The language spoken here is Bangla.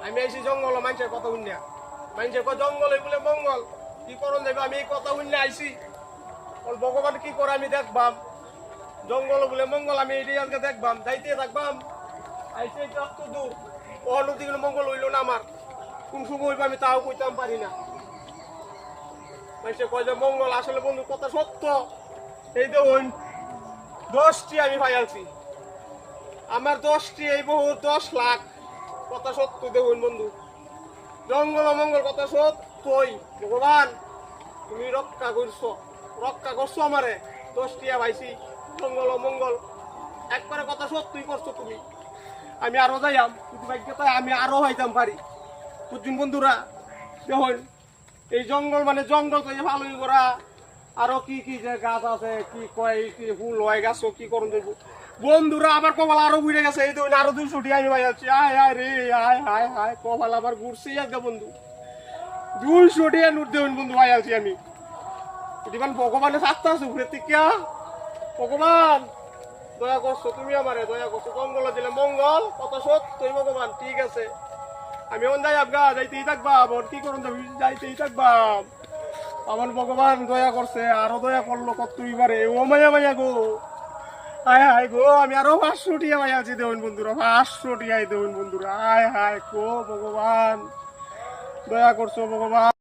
আমি আইছি জঙ্গল মানুষের কথা শুনিয়া মানুষের জঙ্গল বলে মঙ্গল কি করণ দেবে আমি এই কথা শুনে আইছি ভগবান কি করে আমি দেখবাম জঙ্গল বলে মঙ্গল আমি এই আজকে দেখবাম যাইতে থাকবাম আইসে এত দূর ও নদীগুলো মঙ্গল হইল না আমার কোন সময় হইব আমি তাও কইতাম পারি না মানুষের কয় যে মঙ্গল আসলে বন্ধু কথা সত্য এই দেখুন 10টি আমি পাইয়াছি আমার 10টি এই বহু 10 লাখ কথা সত্য দেখুন বন্ধু জঙ্গল মঙ্গল কথা সত্যই ভগবান তুমি রক্ষা করছো আমারে 10টি পাইছি জঙ্গল মঙ্গল একবারে কথা সত্যই করছো তুমি আমি আরো যাইয়াম যদি ভাগ্যতা আমি আরো হইতাম পারি বুঝুন বন্ধুরা দেখুন এই জঙ্গল মানে জঙ্গল তো ভালোই করা আরো কি কি যে গাছ আছে কি কয় কি ফুল হয় গাছ কি করুন দেবো বন্ধুরা আমার কপাল আরো ঘুরে গেছে এই ধরুন আরো 200টি আমি পাই যাচ্ছি আয় আয় রে আয় হায় হায় কপাল আবার ঘুরছি একদম বন্ধু 200টি নোট দেবেন বন্ধু পাই যাচ্ছি আমি এটিমান ভগবানের সাতটা আছে ঘুরে টিকা ভগবান দয়া করছো তুমি আমারে দয়া করছো জঙ্গল দিলে মঙ্গল কত সত্যই ভগবান ঠিক আছে আমি অন যাই আবগা যাইতেই থাকবাম ওর কি করুন যাইতেই থাকবাম আমার ভগবান দয়া করছে আরো দয়া করলো কতই পারে ও মায়া মায়া গো হায় হায় গো আমি আরো 500টি মায়া আছি দেবেন বন্ধুরা 500টি আই দেবেন বন্ধুরা হায় হায় গো ভগবান দয়া করছো ভগবান।